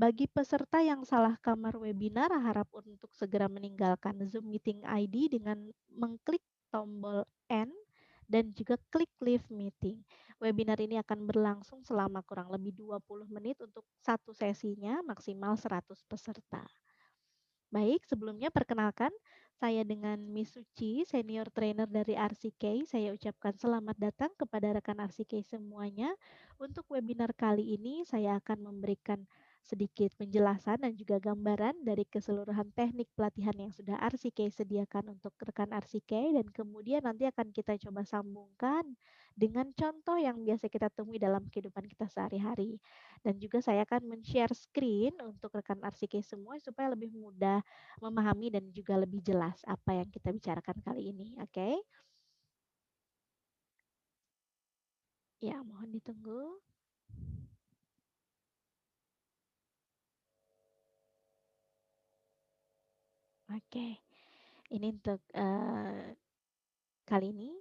Bagi peserta yang salah kamar webinar, harap untuk segera meninggalkan Zoom Meeting ID dengan mengklik tombol N dan juga klik Leave Meeting. Webinar ini akan berlangsung selama kurang lebih 20 menit untuk satu sesinya, maksimal 100 peserta. Baik, sebelumnya perkenalkan, saya dengan Miss Suci, Senior Trainer dari RCK. Saya ucapkan selamat datang kepada rekan RCK semuanya. Untuk webinar kali ini, saya akan memberikan sedikit penjelasan dan juga gambaran dari keseluruhan teknik pelatihan yang sudah RCK sediakan untuk rekan RCK, dan kemudian nanti akan kita coba sambungkan dengan contoh yang biasa kita temui dalam kehidupan kita sehari-hari. Dan juga saya akan men-share screen untuk rekan RCK semua supaya lebih mudah memahami dan juga lebih jelas apa yang kita bicarakan kali ini. Oke? Ya, mohon ditunggu. Oke, ini untuk kali ini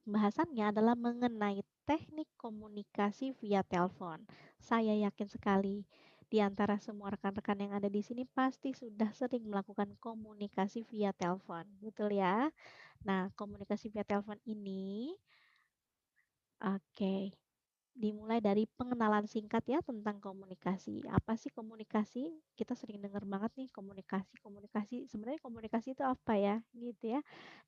pembahasannya adalah mengenai teknik komunikasi via telepon. Saya yakin sekali di antara semua rekan-rekan yang ada di sini pasti sudah sering melakukan komunikasi via telepon. Betul ya? Nah, komunikasi via telepon ini, oke, dimulai dari pengenalan singkat ya tentang komunikasi. Apa sih komunikasi? Kita sering dengar banget nih komunikasi, komunikasi. Sebenarnya komunikasi itu apa ya? Gitu ya.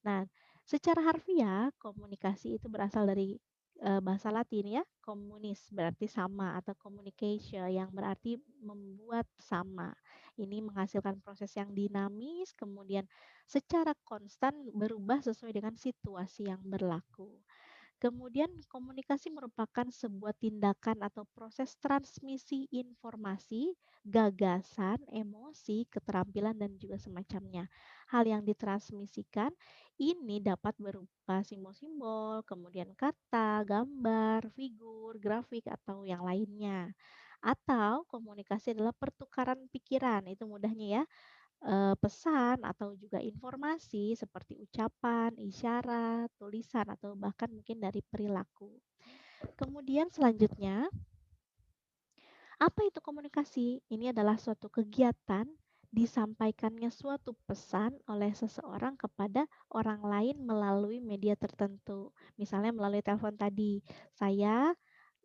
Nah, secara harfiah komunikasi itu berasal dari bahasa Latin ya, communis berarti sama atau communication yang berarti membuat sama. Ini menghasilkan proses yang dinamis, kemudian secara konstan berubah sesuai dengan situasi yang berlaku. Kemudian komunikasi merupakan sebuah tindakan atau proses transmisi informasi, gagasan, emosi, keterampilan, dan juga semacamnya. Hal yang ditransmisikan ini dapat berupa simbol-simbol, kemudian kata, gambar, figur, grafik, atau yang lainnya. Atau komunikasi adalah pertukaran pikiran, itu mudahnya ya, pesan atau juga informasi seperti ucapan, isyarat, tulisan, atau bahkan mungkin dari perilaku. Kemudian selanjutnya, apa itu komunikasi? Ini adalah suatu kegiatan disampaikannya suatu pesan oleh seseorang kepada orang lain melalui media tertentu. Misalnya melalui telepon tadi, saya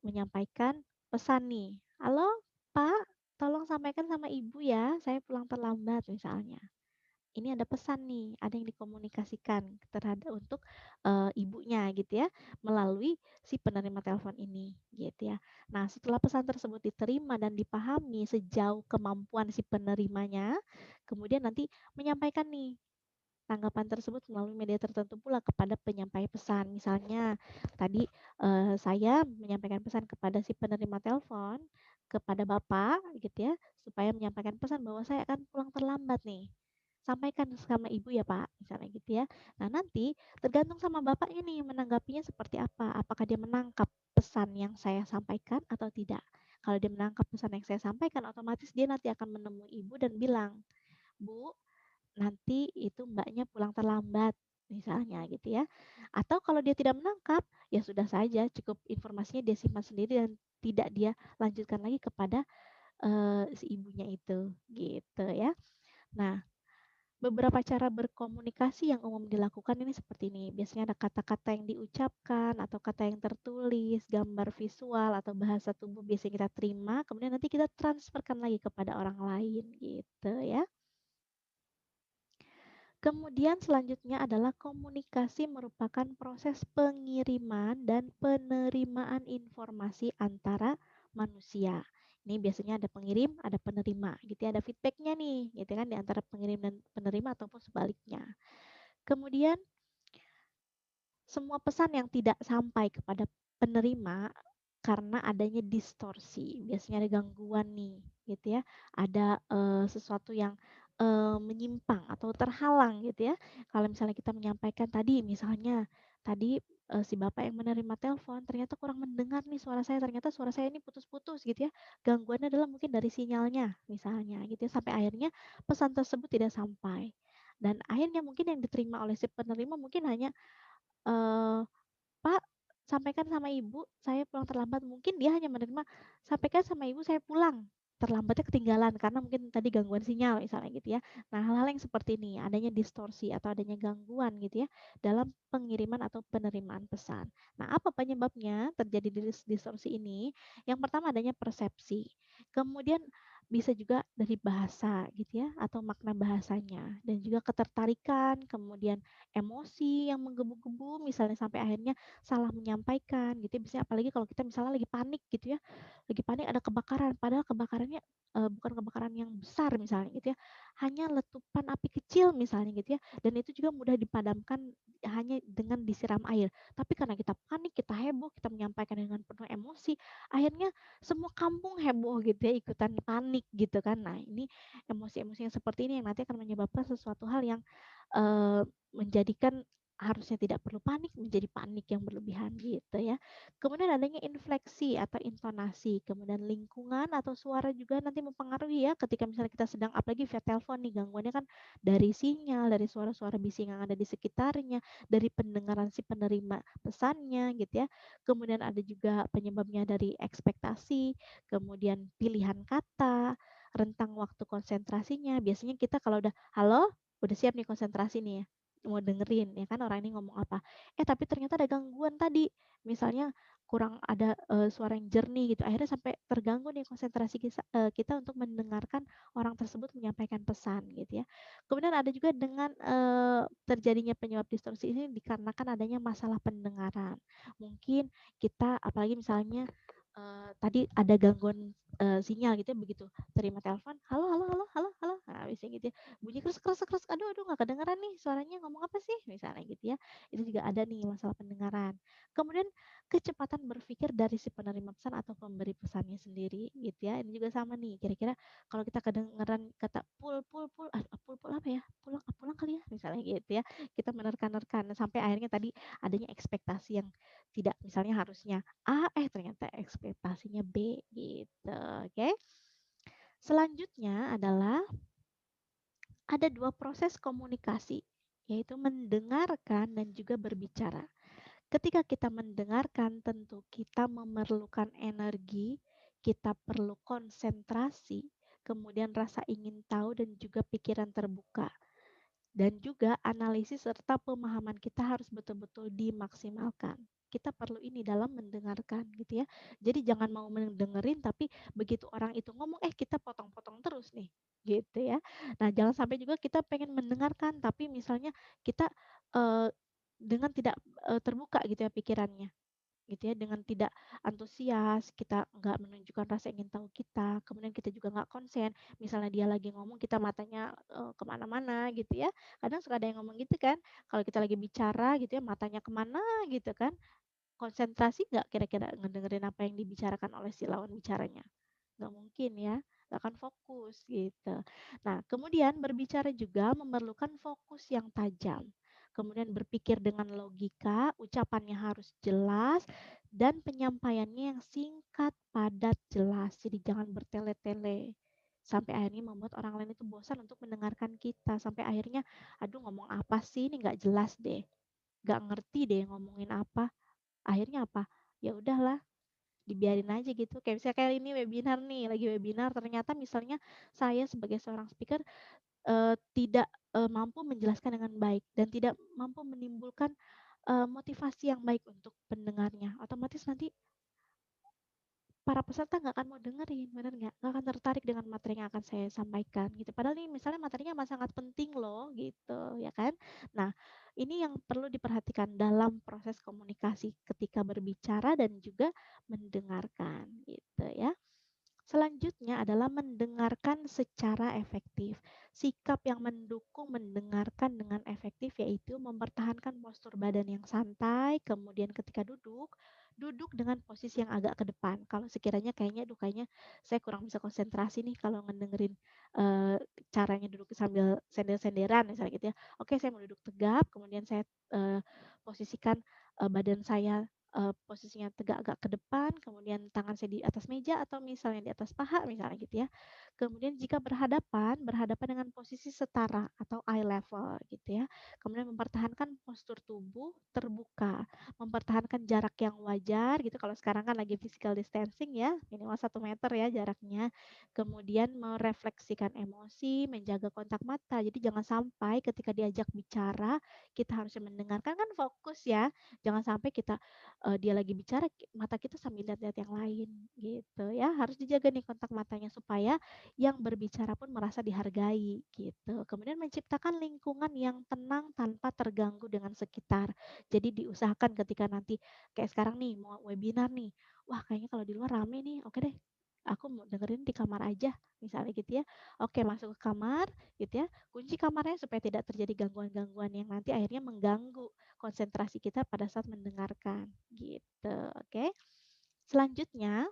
menyampaikan pesan nih, "Halo, Pak, tolong sampaikan sama Ibu ya, saya pulang terlambat," misalnya. Ini ada pesan nih, ada yang dikomunikasikan terhadap untuk ibunya gitu ya, melalui si penerima telepon ini gitu ya. Nah, setelah pesan tersebut diterima dan dipahami sejauh kemampuan si penerimanya, kemudian nanti menyampaikan nih tanggapan tersebut melalui media tertentu pula kepada penyampai pesan. Misalnya tadi saya menyampaikan pesan kepada si penerima telepon, kepada Bapak gitu ya, supaya menyampaikan pesan bahwa saya akan pulang terlambat nih. Sampaikan sama Ibu ya Pak, misalnya gitu ya. Nah nanti tergantung sama Bapaknya nih menanggapinya seperti apa. Apakah dia menangkap pesan yang saya sampaikan atau tidak. Kalau dia menangkap pesan yang saya sampaikan, otomatis dia nanti akan menemui Ibu dan bilang, "Bu, nanti itu Mbaknya pulang terlambat," misalnya gitu ya. Atau kalau dia tidak menangkap, ya sudah saja, cukup informasinya dia simpan sendiri dan tidak dia lanjutkan lagi kepada si ibunya itu, gitu ya. Nah, beberapa cara berkomunikasi yang umum dilakukan ini seperti ini. Biasanya ada kata-kata yang diucapkan atau kata yang tertulis, gambar visual atau bahasa tubuh biasanya kita terima, kemudian nanti kita transferkan lagi kepada orang lain gitu ya. Kemudian selanjutnya adalah komunikasi merupakan proses pengiriman dan penerimaan informasi antara manusia. Ini biasanya ada pengirim, ada penerima, gitu ya. Ada feedbacknya nih, gitu kan, di antara pengirim dan penerima ataupun sebaliknya. Kemudian semua pesan yang tidak sampai kepada penerima karena adanya distorsi, biasanya ada gangguan nih, gitu ya. Ada sesuatu yang menyimpang atau terhalang gitu ya. Kalau misalnya kita menyampaikan tadi, misalnya tadi si bapak yang menerima telepon ternyata kurang mendengar nih suara saya, ternyata suara saya ini putus-putus gitu ya. Gangguannya adalah mungkin dari sinyalnya misalnya gitu ya, sampai akhirnya pesan tersebut tidak sampai. Dan akhirnya mungkin yang diterima oleh si penerima mungkin hanya eee, "Pak, sampaikan sama Ibu, saya pulang terlambat." Mungkin dia hanya menerima, "Sampaikan sama Ibu saya pulang." terlambatnya ketinggalan karena mungkin tadi gangguan sinyal misalnya gitu ya. Nah, hal-hal yang seperti ini, adanya distorsi atau adanya gangguan gitu ya dalam pengiriman atau penerimaan pesan. Nah, apa penyebabnya terjadi distorsi ini? Yang pertama adanya persepsi. Kemudian bisa juga dari bahasa gitu ya atau makna bahasanya dan juga ketertarikan, kemudian emosi yang menggebu-gebu misalnya sampai akhirnya salah menyampaikan gitu ya. Biasanya apalagi kalau kita misalnya lagi panik gitu ya, lagi panik ada kebakaran, padahal kebakarannya bukan kebakaran yang besar misalnya gitu ya, hanya letupan api kecil misalnya gitu ya, dan itu juga mudah dipadamkan hanya dengan disiram air. Tapi karena kita panik, kita heboh, kita menyampaikan dengan penuh emosi, akhirnya semua kampung heboh gitu ya, ikutan panik gitu kan. Nah, ini emosi-emosi yang seperti ini yang nanti akan menyebabkan sesuatu hal yang menjadikan harusnya tidak perlu panik menjadi panik yang berlebihan gitu ya. Kemudian adanya infleksi atau intonasi, kemudian lingkungan atau suara juga nanti mempengaruhi ya ketika misalnya kita sedang apalagi via telepon nih gangguannya kan dari sinyal, dari suara-suara bising yang ada di sekitarnya, dari pendengaran si penerima pesannya gitu ya. Kemudian ada juga penyebabnya dari ekspektasi, kemudian pilihan kata, rentang waktu konsentrasinya. Biasanya kita kalau udah halo, udah siap nih konsentrasi nih ya mau dengerin ya kan orang ini ngomong apa. Tapi ternyata ada gangguan tadi. Misalnya kurang ada suara yang jernih gitu. Akhirnya sampai terganggu nih konsentrasi kita untuk mendengarkan orang tersebut menyampaikan pesan gitu ya. Kemudian ada juga dengan terjadinya penyebab distorsi ini dikarenakan adanya masalah pendengaran. Mungkin kita apalagi misalnya tadi ada gangguan sinyal gitu ya begitu terima telepon, halo halo halo halo halo, nah biasanya gitu ya, bunyi keras keras keras, aduh aduh nggak kedengeran nih suaranya ngomong apa sih misalnya gitu ya, itu juga ada nih masalah pendengaran. Kemudian kecepatan berpikir dari si penerima pesan atau pemberi pesannya sendiri gitu ya, ini juga sama nih kira-kira kalau kita kedengeran kata pul pul pul, pul pul apa ya, pulang pulang kali ya misalnya gitu ya, kita menerka-nerka sampai akhirnya tadi adanya ekspektasi yang tidak misalnya harusnya A, ternyata ekspektasinya B gitu, oke. Selanjutnya adalah ada 2 proses komunikasi, yaitu mendengarkan dan juga berbicara. Ketika kita mendengarkan tentu kita memerlukan energi, kita perlu konsentrasi, kemudian rasa ingin tahu dan juga pikiran terbuka. Dan juga analisis serta pemahaman kita harus betul-betul dimaksimalkan. Kita perlu ini dalam mendengarkan gitu ya. Jadi jangan mau mendengerin tapi begitu orang itu ngomong kita potong-potong terus nih gitu ya. Nah, jangan sampai juga kita pengen mendengarkan tapi misalnya kita eh, dengan tidak terbuka gitu ya pikirannya gitu ya, dengan tidak antusias, kita nggak menunjukkan rasa ingin tahu kita, kemudian kita juga nggak konsen, misalnya dia lagi ngomong kita matanya kemana-mana gitu ya, kadang suka ada yang ngomong gitu kan, kalau kita lagi bicara gitu ya matanya kemana gitu kan, konsentrasi nggak kira-kira ngedengerin apa yang dibicarakan oleh si lawan bicaranya? Nggak mungkin ya, nggak akan fokus gitu. Nah, kemudian berbicara juga memerlukan fokus yang tajam. Kemudian berpikir dengan logika, ucapannya harus jelas, dan penyampaiannya yang singkat, padat, jelas. Jadi jangan bertele-tele. Sampai akhirnya membuat orang lain itu bosan untuk mendengarkan kita. Sampai akhirnya, aduh ngomong apa sih, ini nggak jelas deh. Nggak ngerti deh ngomongin apa. Akhirnya apa? Ya udahlah, dibiarin aja gitu. Kayak misalnya kayak ini webinar nih, lagi webinar ternyata misalnya saya sebagai seorang speaker tidak mampu menjelaskan dengan baik dan tidak mampu menimbulkan motivasi yang baik untuk pendengarnya. Otomatis nanti para peserta nggak akan mau dengerin, bener nggak? Nggak akan tertarik dengan materi yang akan saya sampaikan gitu. Padahal nih misalnya materinya masih sangat penting loh gitu, ya kan? Nah, ini yang perlu diperhatikan dalam proses komunikasi ketika berbicara dan juga mendengarkan gitu ya. Selanjutnya adalah mendengarkan secara efektif. Sikap yang mendukung mendengarkan dengan efektif yaitu mempertahankan postur badan yang santai, kemudian ketika duduk, duduk dengan posisi yang agak ke depan. Kalau sekiranya kayaknya, aduh kayaknya saya kurang bisa konsentrasi nih kalau ngedengerin eh, caranya duduk sambil sender-senderan misalnya gitu ya. Oke, saya mau duduk tegap, kemudian saya eh, posisikan badan saya posisinya tegak agak ke depan, kemudian tangan saya di atas meja atau misalnya di atas paha misalnya gitu ya. Kemudian jika berhadapan, berhadapan dengan posisi setara atau eye level gitu ya. Kemudian mempertahankan postur tubuh terbuka, mempertahankan jarak yang wajar gitu. Kalau sekarang kan lagi physical distancing ya, minimal 1 meter ya jaraknya. Kemudian merefleksikan emosi, menjaga kontak mata. Jadi jangan sampai ketika diajak bicara, kita harusnya mendengarkan kan fokus ya. Jangan sampai kita dia lagi bicara, mata kita sambil lihat-lihat yang lain, gitu ya. Harus dijaga nih kontak matanya supaya yang berbicara pun merasa dihargai, gitu. Kemudian menciptakan lingkungan yang tenang tanpa terganggu dengan sekitar. Jadi diusahakan ketika nanti kayak sekarang nih mau webinar nih, wah kayaknya kalau di luar rame nih, oke deh aku mau dengerin di kamar aja, misalnya gitu ya. Oke, masuk ke kamar gitu ya, kunci kamarnya supaya tidak terjadi gangguan-gangguan yang nanti akhirnya mengganggu konsentrasi kita pada saat mendengarkan gitu. Oke. Selanjutnya,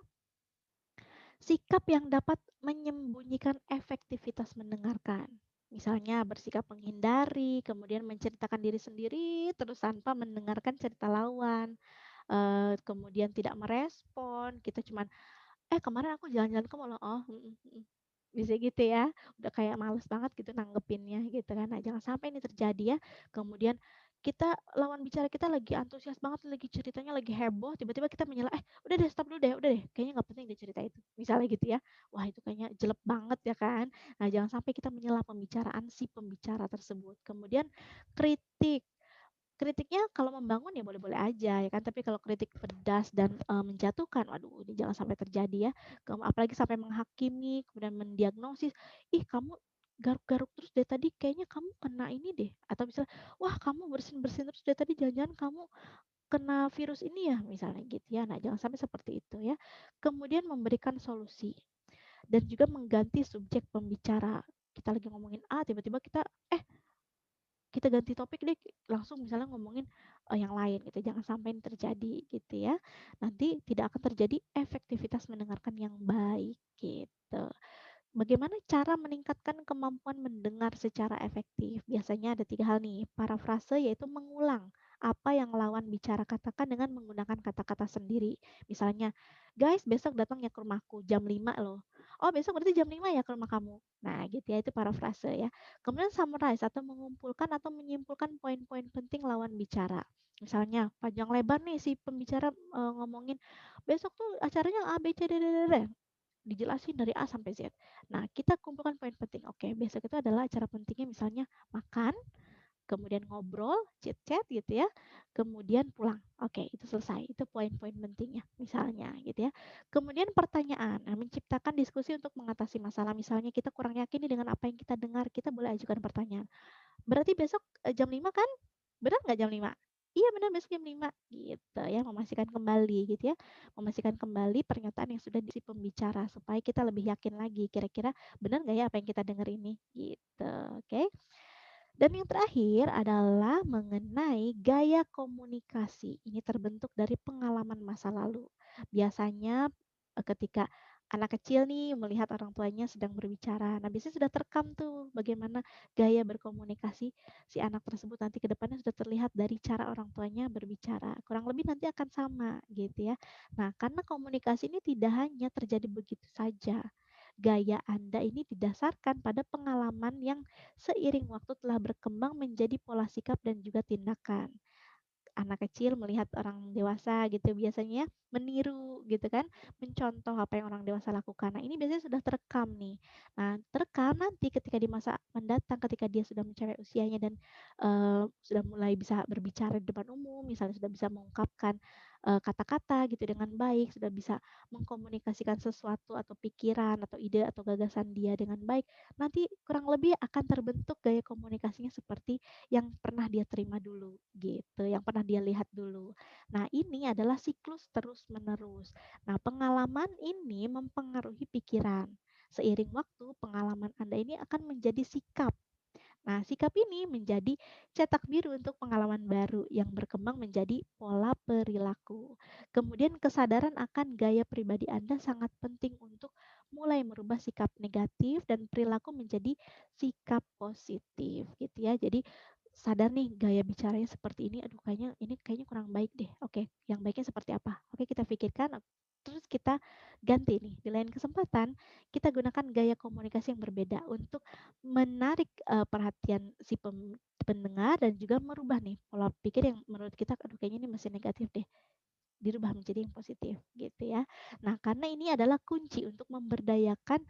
sikap yang dapat menyembunyikan efektivitas mendengarkan. Misalnya bersikap menghindari, kemudian menceritakan diri sendiri terus tanpa mendengarkan cerita lawan. Kemudian tidak merespon, kita cuman kemarin aku jalan-jalan ke mall loh." "Oh, mhm mhm." Bisa gitu ya, udah kayak males banget gitu nanggepinnya gitu kan. Nah, jangan sampai ini terjadi ya. Kemudian kita lawan bicara kita lagi antusias banget, lagi ceritanya lagi heboh, tiba-tiba kita menyela, udah deh stop dulu deh, udah deh, kayaknya nggak penting deh cerita itu." Misalnya gitu ya. Wah, itu kayaknya jelek banget ya kan. Nah, jangan sampai kita menyela pembicaraan si pembicara tersebut. Kemudian kritik. Kritiknya kalau membangun ya boleh-boleh aja ya kan, tapi kalau kritik pedas dan, menjatuhkan, waduh ini jangan sampai terjadi ya. Apalagi sampai menghakimi, kemudian mendiagnosis, "Ih kamu garuk-garuk terus dari tadi, kayaknya kamu kena ini deh." Atau misalnya, "Wah kamu bersin-bersin terus dari tadi, jangan-jangan kamu kena virus ini ya?" Misalnya gitu ya. Nah jangan sampai seperti itu ya. Kemudian memberikan solusi dan juga mengganti subjek pembicara. Kita lagi ngomongin A, tiba-tiba kita ganti topik deh, langsung misalnya ngomongin, yang lain gitu, jangan sampai ini terjadi gitu ya. Nanti tidak akan terjadi efektivitas mendengarkan yang baik gitu. Bagaimana cara meningkatkan kemampuan mendengar secara efektif? Biasanya ada 3 hal nih, parafrase yaitu mengulang apa yang lawan bicara katakan dengan menggunakan kata-kata sendiri. Misalnya, "Guys, besok datang ya ke rumahku jam 5 loh." "Oh, besok berarti jam 5 ya ke rumah kamu?" Nah, gitu ya, itu parafrase ya. Kemudian summarize atau mengumpulkan atau menyimpulkan poin-poin penting lawan bicara. Misalnya, panjang lebar nih si pembicara, ngomongin, "Besok tuh acaranya A, B, C, D, D, D, D." Dijelasin dari A sampai Z. Nah, kita kumpulkan poin penting. Oke, besok itu adalah acara pentingnya misalnya makan, kemudian ngobrol, chit-chat gitu ya, kemudian pulang. Oke, itu selesai. Itu poin-poin pentingnya misalnya gitu ya. Kemudian pertanyaan, nah, menciptakan diskusi untuk mengatasi masalah. Misalnya kita kurang yakin nih dengan apa yang kita dengar, kita boleh ajukan pertanyaan. Berarti besok, jam 5 kan? Benar nggak jam 5? Iya benar besok jam 5 gitu ya, memastikan kembali gitu ya. Memastikan kembali pernyataan yang sudah si pembicara supaya kita lebih yakin lagi kira-kira benar nggak ya apa yang kita dengar ini gitu, oke. Dan yang terakhir adalah mengenai gaya komunikasi. Ini terbentuk dari pengalaman masa lalu. Biasanya ketika anak kecil nih melihat orang tuanya sedang berbicara. Nah, biasanya sudah terekam tuh bagaimana gaya berkomunikasi si anak tersebut nanti ke depannya sudah terlihat dari cara orang tuanya berbicara. Kurang lebih nanti akan sama gitu ya. Nah, karena komunikasi ini tidak hanya terjadi begitu saja. Gaya Anda ini didasarkan pada pengalaman yang seiring waktu telah berkembang menjadi pola sikap dan juga tindakan. Anak kecil melihat orang dewasa gitu biasanya meniru gitu kan, mencontoh apa yang orang dewasa lakukan. Nah, ini biasanya sudah terekam nih. Nah, terekam nanti ketika di masa mendatang ketika dia sudah mencapai usianya dan, sudah mulai bisa berbicara di depan umum, misalnya sudah bisa mengungkapkan, kata-kata gitu dengan baik, sudah bisa mengkomunikasikan sesuatu atau pikiran atau ide atau gagasan dia dengan baik, nanti kurang lebih akan terbentuk gaya komunikasinya seperti yang pernah dia terima dulu gitu, yang pernah dia lihat dulu. Nah, ini adalah siklus terus-menerus. Nah, pengalaman ini mempengaruhi pikiran. Seiring waktu, pengalaman Anda ini akan menjadi sikap. Nah, sikap ini menjadi cetak biru untuk pengalaman baru yang berkembang menjadi pola perilaku. Kemudian kesadaran akan gaya pribadi Anda sangat penting untuk mulai merubah sikap negatif dan perilaku menjadi sikap positif gitu ya. Jadi sadar nih gaya bicaranya seperti ini, aduh kayaknya ini kayaknya kurang baik deh. Oke, yang baiknya seperti apa? Oke, kita pikirkan terus kita ganti nih, di lain kesempatan kita gunakan gaya komunikasi yang berbeda untuk menarik, perhatian si pendengar dan juga merubah nih pola pikir yang menurut kita, "Aduh kayaknya ini masih negatif deh." Dirubah menjadi yang positif gitu ya. Nah, karena ini adalah kunci untuk memberdayakan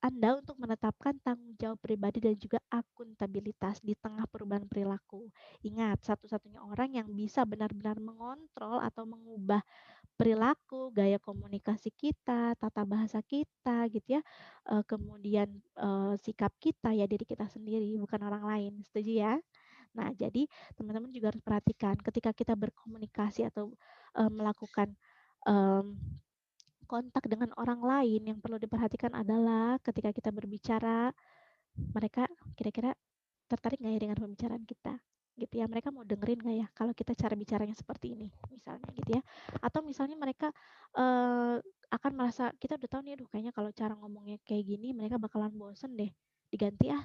Anda untuk menetapkan tanggung jawab pribadi dan juga akuntabilitas di tengah perubahan perilaku. Ingat, satu-satunya orang yang bisa benar-benar mengontrol atau mengubah perilaku, gaya komunikasi kita, tata bahasa kita gitu ya, kemudian, sikap kita ya diri kita sendiri bukan orang lain, setuju ya? Nah, jadi teman-teman juga harus perhatikan ketika kita berkomunikasi atau, melakukan, mmm, kontak dengan orang lain yang perlu diperhatikan adalah ketika kita berbicara, mereka kira-kira tertarik nggak ya dengan pembicaraan kita, gitu ya. Mereka mau dengerin nggak ya kalau kita cara bicaranya seperti ini, misalnya gitu ya. Atau misalnya mereka, akan merasa kita udah tahu nih, "Aduh kayaknya kalau cara ngomongnya kayak gini mereka bakalan bosen deh, diganti ah."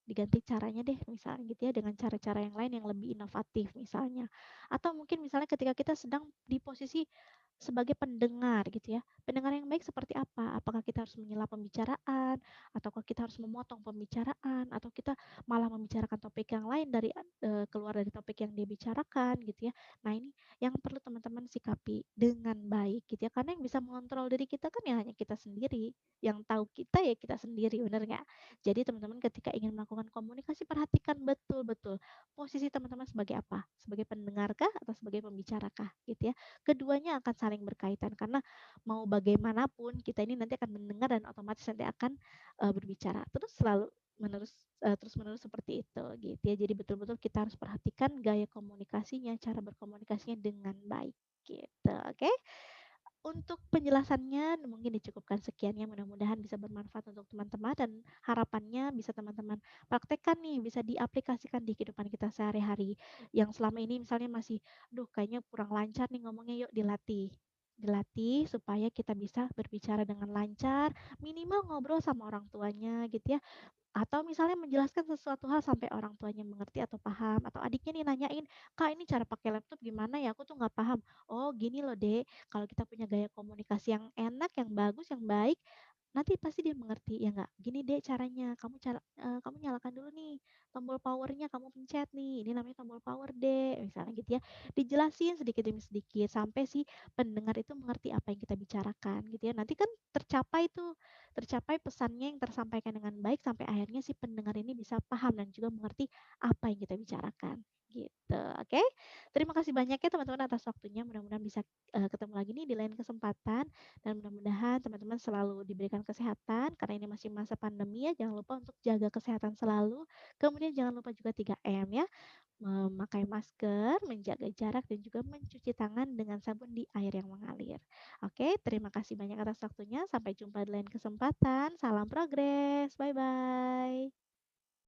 Diganti caranya deh misalnya gitu ya dengan cara-cara yang lain yang lebih inovatif misalnya. Atau mungkin misalnya ketika kita sedang di posisi sebagai pendengar gitu ya. Pendengar yang baik seperti apa? Apakah kita harus menyela pembicaraan ataukah kita harus memotong pembicaraan atau kita malah membicarakan topik yang lain dari keluar dari topik yang dia bicarakan gitu ya. Nah, ini yang perlu teman-teman sikapi dengan baik gitu ya. Karena yang bisa mengontrol diri kita kan ya hanya kita sendiri. Yang tahu kita ya kita sendiri, benar nggak? Jadi teman-teman ketika ingin melakukan komunikasi perhatikan betul-betul posisi teman-teman sebagai apa? Sebagai pendengarkah atau sebagai pembicarakah gitu ya. Keduanya akan saling berkaitan karena mau bagaimanapun kita ini nanti akan mendengar dan otomatis nanti akan berbicara. Terus selalu terus-menerus seperti itu gitu ya. Jadi betul-betul kita harus perhatikan gaya komunikasinya, cara berkomunikasinya dengan baik gitu. Oke? Untuk penjelasannya mungkin dicukupkan sekian ya, mudah-mudahan bisa bermanfaat untuk teman-teman dan harapannya bisa teman-teman praktekkan nih, bisa diaplikasikan di kehidupan kita sehari-hari. Yang selama ini misalnya masih, "Duh kayaknya kurang lancar nih ngomongnya," yuk dilatih. Dilatih supaya kita bisa berbicara dengan lancar, minimal ngobrol sama orang tuanya gitu ya, atau misalnya menjelaskan sesuatu hal sampai orang tuanya mengerti atau paham, atau adiknya nih nanyain, "Kak, ini cara pakai laptop gimana ya? Aku tuh nggak paham." "Oh, gini loh, Dek, kalau kita punya gaya komunikasi yang enak, yang bagus, yang baik, nanti pasti dia mengerti, ya nggak? Gini, Dek, caranya, kamu nyalakan dulu nih tombol powernya, kamu pencet nih, ini namanya tombol power, Dek." Misalnya gitu ya. Dijelasin sedikit demi sedikit sampai si pendengar itu mengerti apa yang kita bicarakan gitu ya. Nanti kan tercapai pesannya yang tersampaikan dengan baik sampai akhirnya si pendengar ini bisa paham dan juga mengerti apa yang kita bicarakan gitu. Oke. Terima kasih banyak ya teman-teman atas waktunya. Mudah-mudahan bisa ketemu lagi nih di lain kesempatan dan mudah-mudahan teman-teman selalu diberikan kesehatan karena ini masih masa pandemi ya. Jangan lupa untuk jaga kesehatan selalu. Kemudian jangan lupa juga 3M ya, memakai masker, menjaga jarak, dan juga mencuci tangan dengan sabun di air yang mengalir. Oke, terima kasih banyak atas waktunya. Sampai jumpa di lain kesempatan. Salam progres. Bye bye.